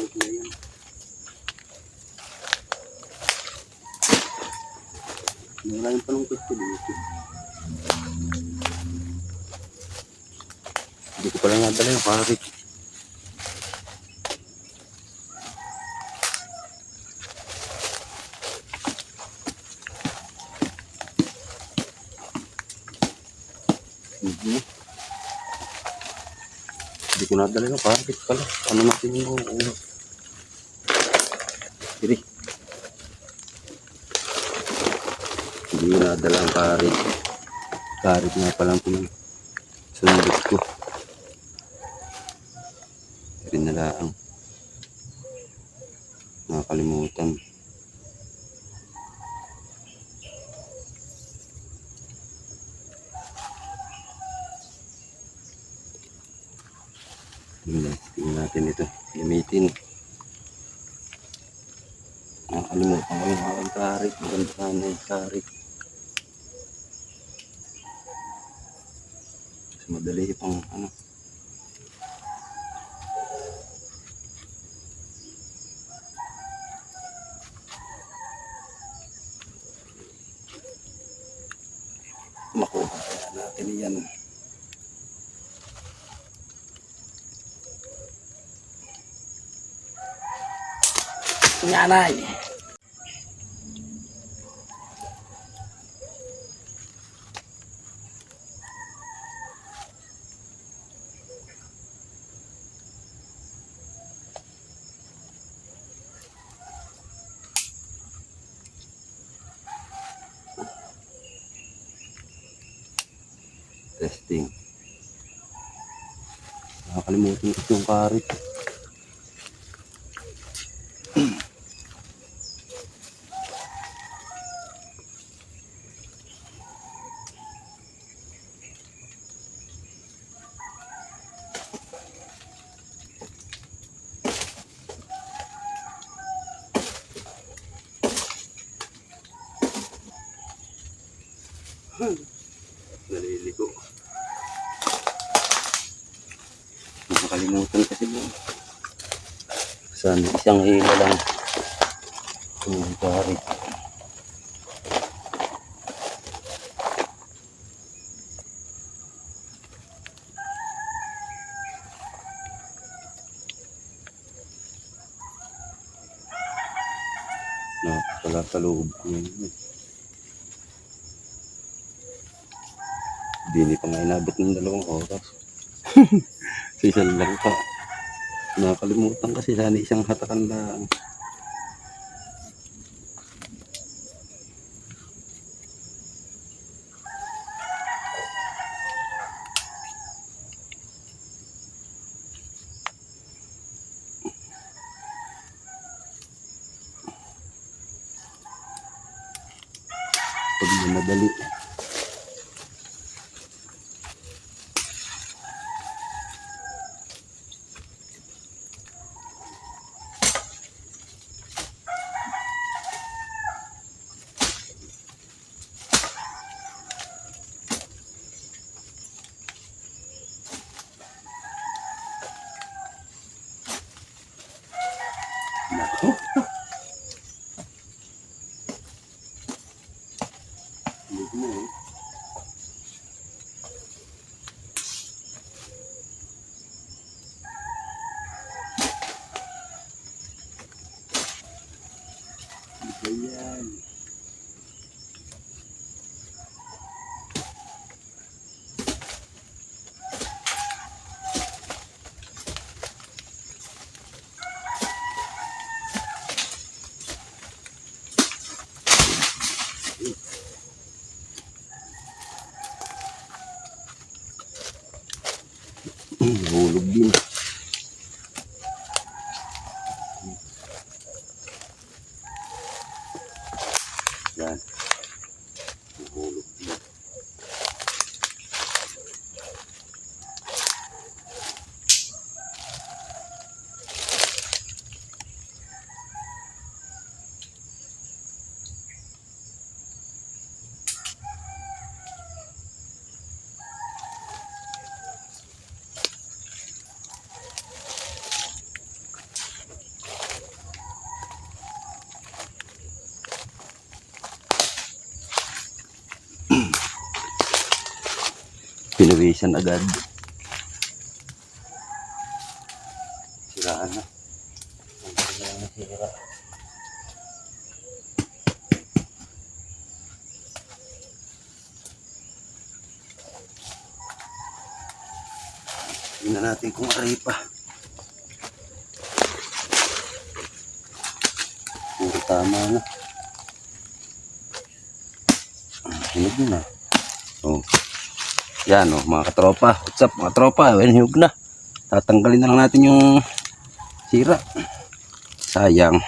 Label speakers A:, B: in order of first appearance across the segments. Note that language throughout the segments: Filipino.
A: karit na yan. Wala yung panungkot ko dito. Hindi ko pala nadala yung karit. Hindi ko nadala yung karit pala. Ano natin yung ulo? Diri. Hindi ko nadala ang karit. Karit nga palang pinasundot ko. Rin na lang. Nakakalimutan. Tingnan natin ito. Gamitin. Nakakalimutan ko yung aking karit. Maganda sana yung karit. Mas madali itong ano. Makuha natin yan. Nyanay. Testing. Nakakalimutan ko yung karit. Naliligo. Nakakalimutan kasi mo. Sana isang hila lang. Yung karit. Pala sa loob ko yun. Hindi pa nga inabot ng 2 oras. Sa isang lang pa. Nakakalimutan kasi sana isang hatakan lang. Pag madali. Nako. Hindi mo eh. Ayan. Hulog din. Yan. Hulog din. linisan agad. Siraan na. Ang dami na nasira. Tingnan natin kung aray pa. Puro tama na. Hinog na. Oh. Yan oh, mga katropa. What's up mga tropa? Hinog na. Tatanggalin na lang natin yung sira. Sayang.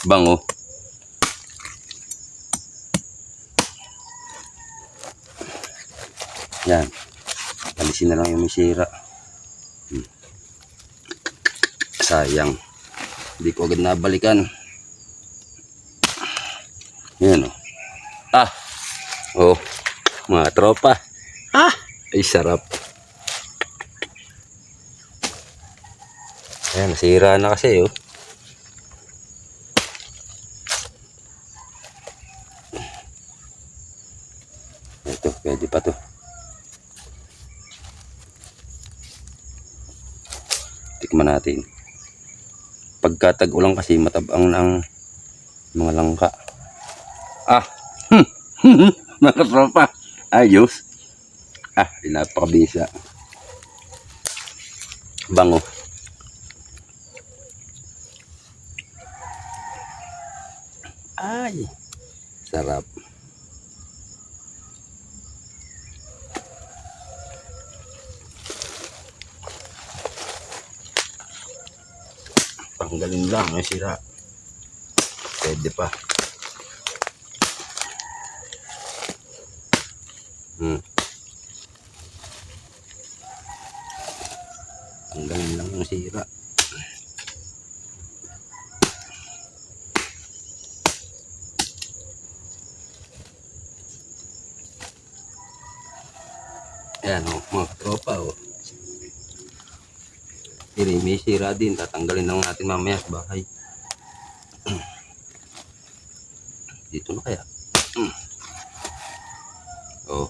A: Bango. Yan. Alisin na lang yung may sira. Sayang. Hindi ko agad nabalikan. Yan o. Oh. Mga tropa. Ay sarap. Ayan, nasira na kasi oh. Ito, pwede pa to. Tikman natin. Pagka tag-ulan kasi matabang ng mga langka. Mga tropa. Ayos. Napakabisa. Bango. Ay. Sarap. Tanggalin lang yung sira. Pwede pa. Tanggalin lang yung sira. Ayan o, mga tropa o. May sira din. Tatanggalin lang natin mamaya sa bahay. Dito na kaya. Oh.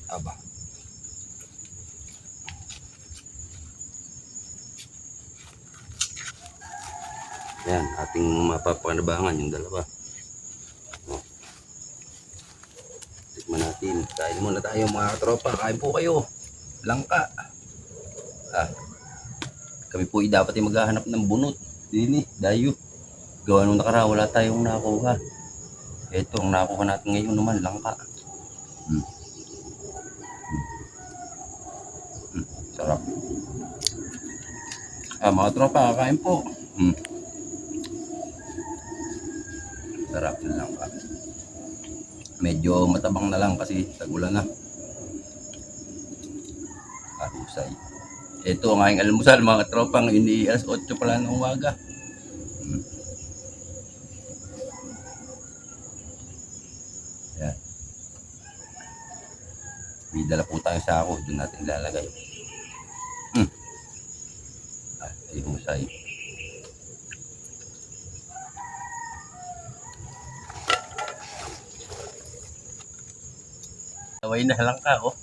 A: Aba. Yan, ating mapapanabangan yung dalawa. Oh. Tikman natin. Kain muna tayo mga tropa. Kain po kayo. Langka. Kami po dapat yung maghahanap ng bunot. Dini, dayo. Gawa nung nakaraan, wala tayong nakuha. Ito, ang nakuha natin ngayon naman, langka. Sarap. Mga tropa, kakain po. Sarap na langka. Medyo matabang na lang kasi tag-ulan na. Husay. Ito ang aking almusal mga tropang, hindi alas 8 pala ng umaga. Yan. May dala po tayo sa ako, doon natin lalagay. Ay husay. Taway na lang ka oh.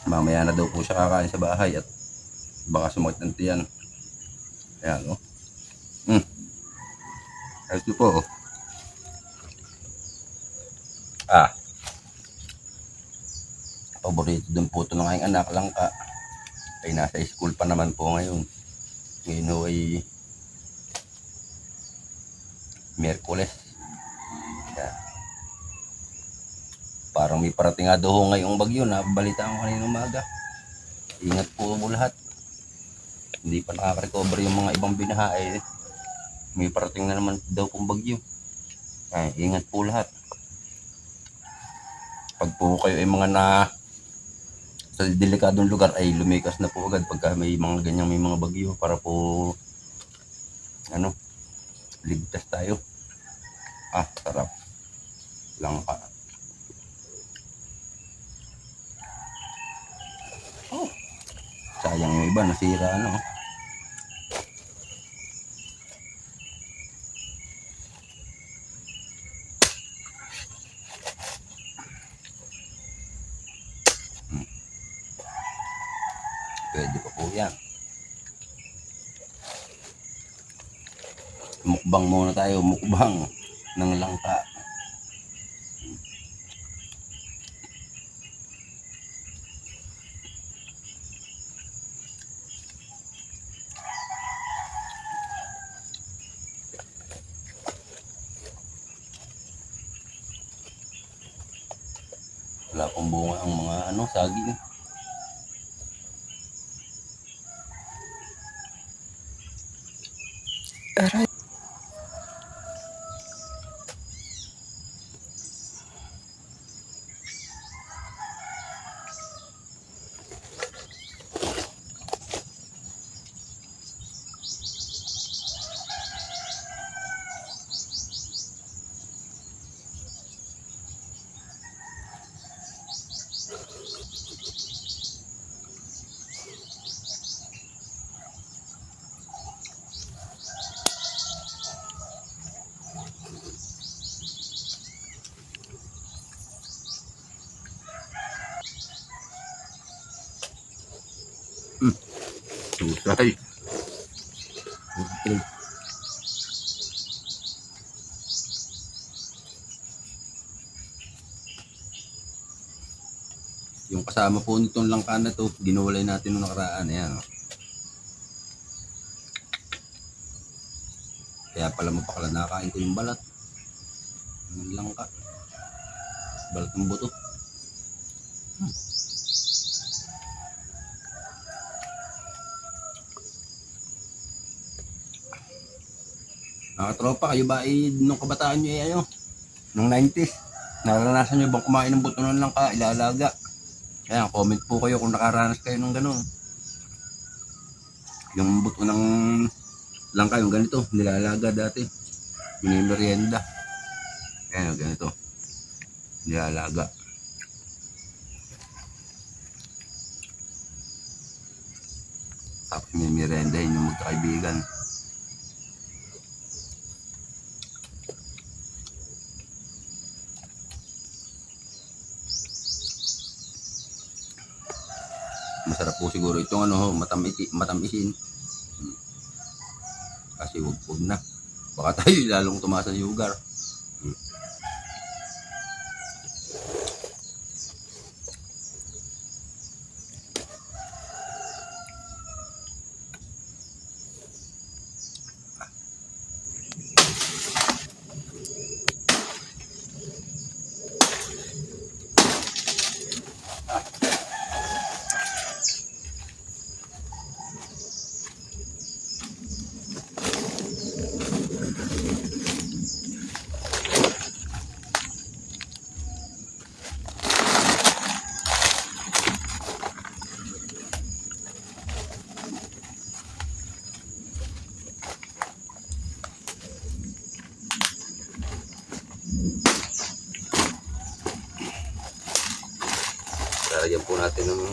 A: Mamaya na daw po siya kakain sa bahay at baka sumakit ng tiyan. Ayan o. Ito po o. Paborito din po ito ng aking anak, langka. Ay nasa school pa naman po ngayon. Ngayon o ay Miyerkules. Ayan. Parang may parating nga daw ngayong bagyo na balitaan ko kanina umaga. Ingat po mo lahat. Hindi pa nakaka-recover yung mga ibang binaha may parating na naman daw pong bagyo. Ay, ingat po lahat. Pag po kayo ay mga sa delikadong lugar ay lumikas na po agad pagka may mga ganyang may mga bagyo para po ligtas tayo. Sarap. Langka. sayang yung iba, nasira ano. Pwede pa po yan. Mukbang muna tayo, mukbang ng langka. Wala pong bunga ang mga ano, saging.
B: Aray.
A: Susay. Okay. Yung kasama po nitong langka na to, ginulay natin nung nakaraan. Ayan. Kaya pala mapakala nakakain ko yung balat. Yung langka. Balat ng buto. Nakatropa, kayo ba nung kabataan nyo ano? Nung 90s. Naranasan nyo bang kumain ng buto ng langka, ilalaga? Kaya comment po kayo kung nakaranas kayo ng ganun. Yung buto ng langka, yung ganito, nilalaga dati. Minimerienda. Ayan, ganito. Nilalaga. Tapos may merienda yun yung magkakaibigan. Masarap po siguro itong ano, matamisin. Kasi wag na. Baka tayo lalong tumaas sa sugar. Lalagyan po natin ng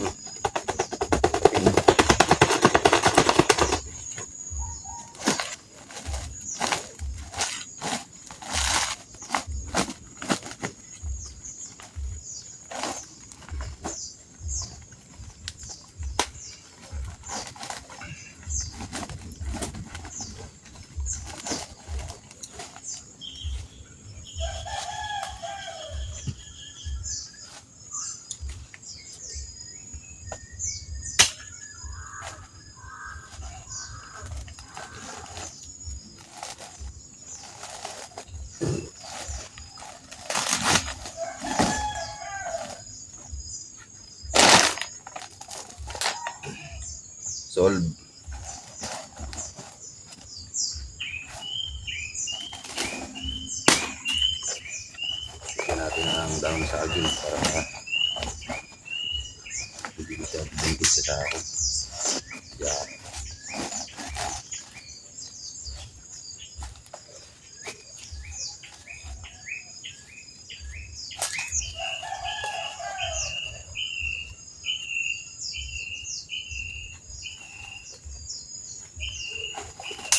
A: solve. Tignan natin ang daon sa agin para hindi siya bungkit sa tao. Yeah.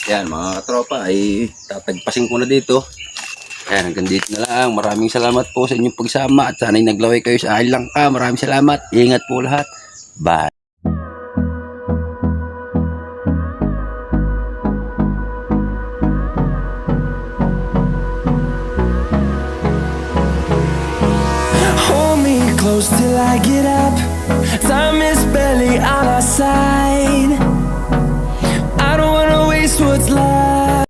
A: Yan mga katropa ay tatagpasin ko na dito. Ayan, hanggang dito na lang. Maraming salamat po sa inyong pagsama at sana'y naglaway kayo sa akin lang ka. Maraming salamat. Ingat po lahat. Bye.
B: Hold me close till I get up. Time is barely on our side. I don't wanna waste what's left.